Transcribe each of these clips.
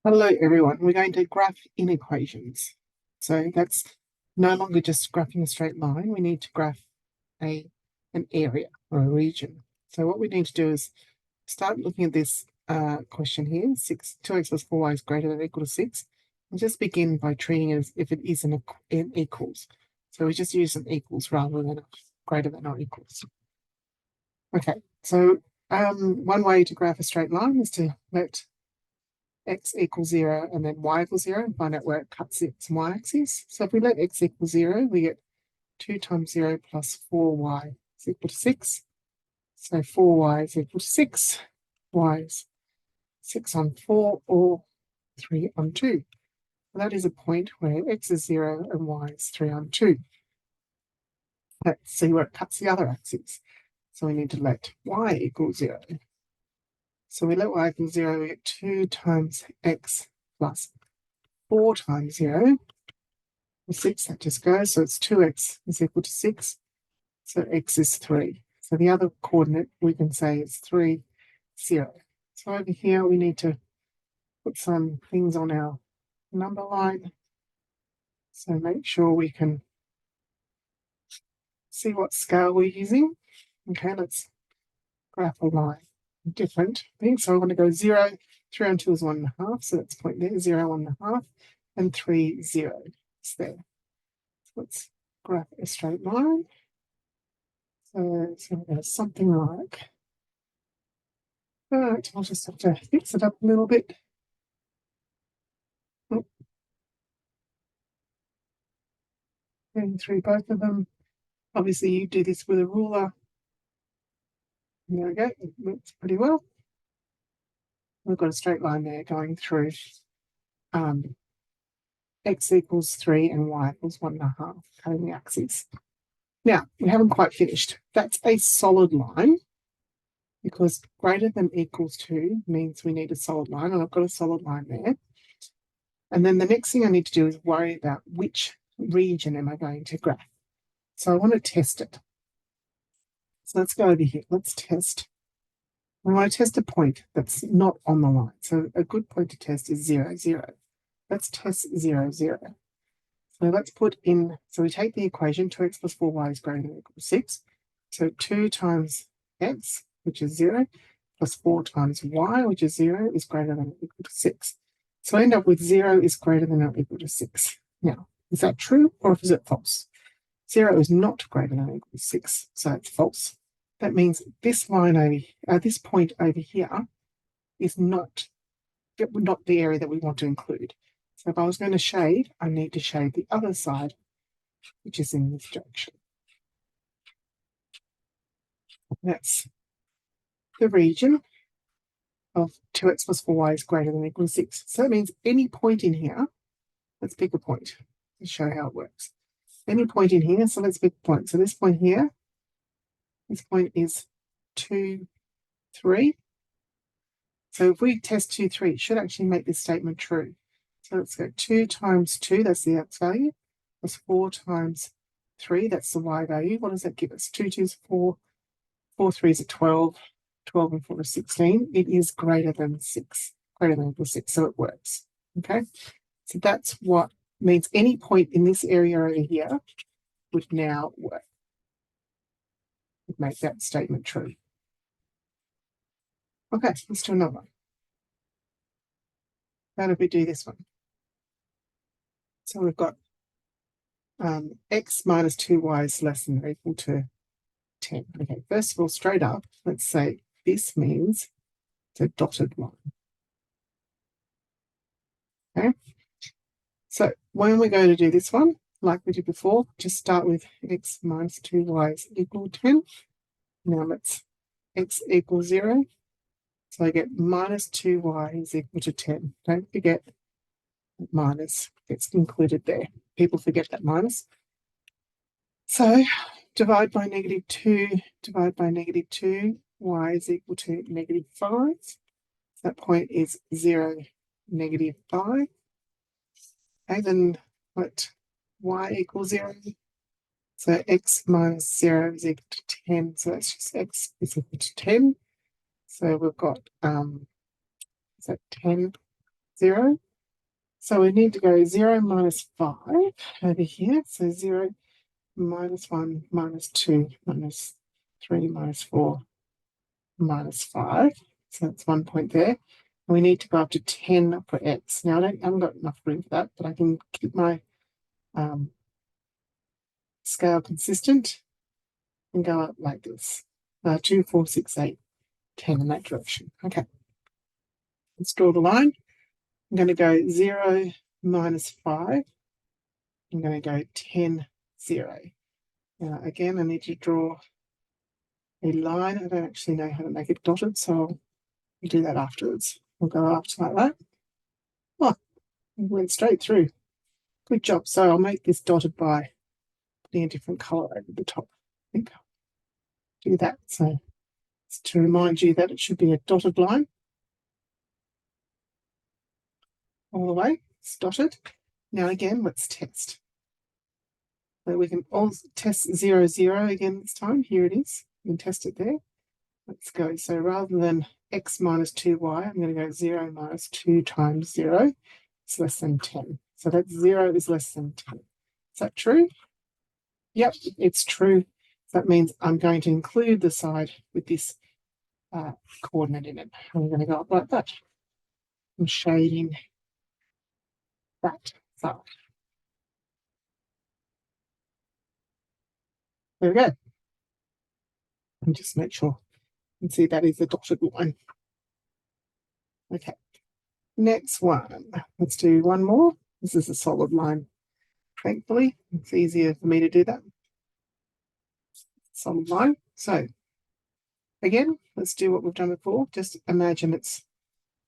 Hello everyone, we're going to graph inequations. So that's no longer just graphing a straight line, we need to graph an area or a region. So what we need to do is start looking at this question here, 2x plus 4y is greater than or equal to 6, and just begin by treating it as if it is an equals. So we just use an equals rather than a greater than or equals. Okay, so one way to graph a straight line is to let x equals 0 and then y equals 0 and find out where it cuts its y-axis. So if we let x equal 0, we get 2 times 0 plus 4y is equal to 6. So 4y is equal to 6. Y is 6 on 4 or 3 on 2. And that is a point where x is 0 and y is 3 on 2. Let's see where it cuts the other axis. So we need to let y equal 0. So we let y equal 0, we get 2 times x plus 4 times 0. 6, that just goes. So it's 2x is equal to 6. So x is 3. So the other coordinate we can say is 3, 0. So over here we need to put some things on our number line. So make sure we can see what scale we're using. Okay, let's graph a line. Different things. So I want to go 0, 3 on 2 is 1.5. So that's point there, 0, 1.5, and 3, 0. It's there. So let's graph a straight line. So there's something like, all right, I'll just have to fix it up a little bit. Going through both of them. Obviously, you do this with a ruler. There we go, it works pretty well. We've got a straight line there going through x equals 3 and y equals 1.5, cutting the axis. Now, we haven't quite finished. That's a solid line because greater than equals 2 means we need a solid line, and I've got a solid line there. And then the next thing I need to do is worry about which region am I going to graph. So I want to test it. So let's go over here. Let's test. We want to test a point that's not on the line. So a good point to test is 0, 0. Let's test 0, 0. So let's put in, so we take the equation 2x plus 4y is greater than or equal to 6. So 2 times x, which is 0, plus 4 times y, which is 0, is greater than or equal to 6. So I end up with 0 is greater than or equal to 6. Now, is that true or is it false? 0 is not greater than or equal to 6, so it's false. That means this line over, this point over here is not the area that we want to include. So if I was going to shade, I need to shade the other side, which is in this direction. That's the region of 2x plus 4y is greater than or equal to 6. So that means any point in here, let's pick a point to show how it works. Any point in here, so let's pick a point. So this point here, this point is 2, 3. So if we test 2, 3, it should actually make this statement true. So let's go 2 times 2, that's the x value, plus 4 times 3, that's the y value. What does that give us? 2 2s is 4, 4 3s are 12, 12 and 4 is 16. It is greater than 6, greater than or equal to 6, so it works. Okay, so that's what means any point in this area over here would now work. Would make that statement true. Okay, let's do another one. How do we do this one? So we've got x minus 2y is less than or equal to 10. Okay, first of all, straight up, let's say this means it's a dotted line. Okay, so when we go to do this one, like we did before, just start with x minus 2y is equal to 10. Now let's x equals 0. So I get minus 2y is equal to 10. Don't forget minus gets included there. People forget that minus. So divide by -2, divide by -2, y is equal to -5. That point is 0, -5. And then let y equals 0. So x minus 0 is equal to 10. So that's just x is equal to 10. So we've got, is that 10? 0. So we need to go 0 minus 5 over here. So 0 minus 1 minus 2 minus 3 minus 4 minus 5. So that's 1 point there. And we need to go up to 10 for x. Now, I haven't got enough room for that, but I can keep my scale consistent and go up like this. 2, 4, 6, 8, 10 in that direction. Okay. Let's draw the line. I'm going to go 0 minus 5. I'm going to go 10, 0. Now, again, I need to draw a line. I don't actually know how to make it dotted, so I'll do that afterwards. We'll go after like that. Oh, it went straight through. Good job. So I'll make this dotted by putting a different color over the top. I think I'll do that. So it's to remind you that it should be a dotted line all the way. It's dotted. Now again, let's test. So we can also test 0, 0 again this time. Here it is. We can test it there. Let's go. So rather than x minus 2y, I'm going to go 0 minus 2 times 0. It's less than 10. So that 0 is less than 10. Is that true? Yep, it's true. That means I'm going to include the side with this coordinate in it. I'm going to go up like that. I'm shading that side. There we go. And just make sure you can see that is a dotted line. Okay, next one. Let's do one more. This is a solid line. Thankfully, it's easier for me to do that. Solid line. So again, let's do what we've done before. Just imagine it's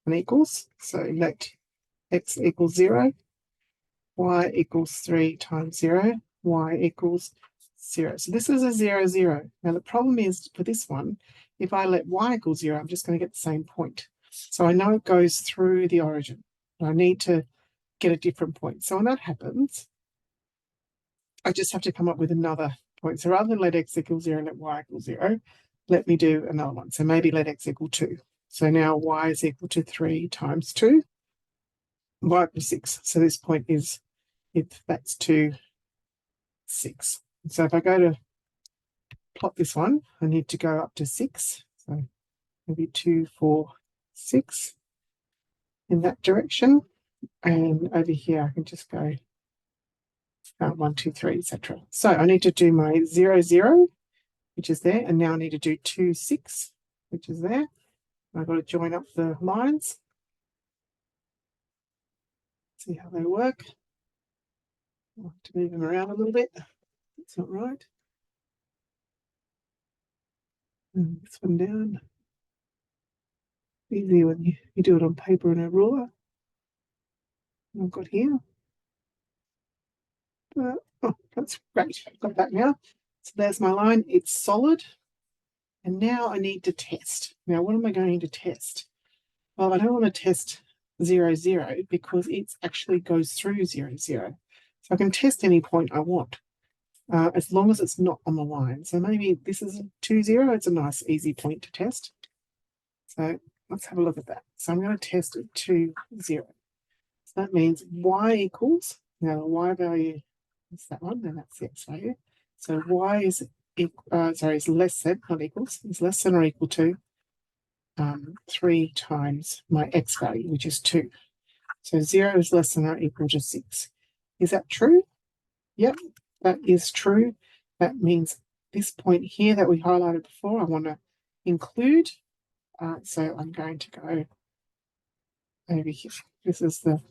an equals. So let x equals 0, y equals 3 times 0, y equals 0. So this is a 0, 0. Now the problem is for this one, if I let y equal 0, I'm just going to get the same point. So I know it goes through the origin. I need to get a different point. So when that happens, I just have to come up with another point. So rather than let x equal 0 and let y equal 0, let me do another one. So maybe let x equal 2. So now y is equal to 3 times 2, y equals 6. So this point is, if that's 2, 6. So if I go to plot this one, I need to go up to 6. So maybe 2, 4, 6 in that direction. And over here, I can just go 1, 2, 3, etc. So I need to do my 0, 0, which is there. And now I need to do 2, 6, which is there. I've got to join up the lines. See how they work. I have to move them around a little bit. That's not right. And this one down. Easy when you do it on paper and a ruler. I've got here. Oh, that's great. I've got that now. So there's my line. It's solid. And now I need to test. Now, what am I going to test? Well, I don't want to test 0, 0 because it actually goes through 0, 0. So I can test any point I want as long as it's not on the line. So maybe this is 2, 0. It's a nice, easy point to test. So let's have a look at that. So I'm going to test at 2, 0. So that means y equals, now the y value is that one, and that's the x value. So y is is less than, not equals, is less than or equal to 3 times my x value, which is 2. So 0 is less than or equal to 6. Is that true? Yep, that is true. That means this point here that we highlighted before, I want to include. So I'm going to go over here. This is the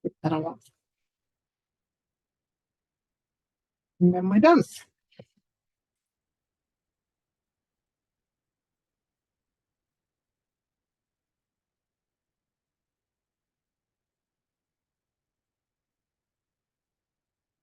bit that I want. And then we're done.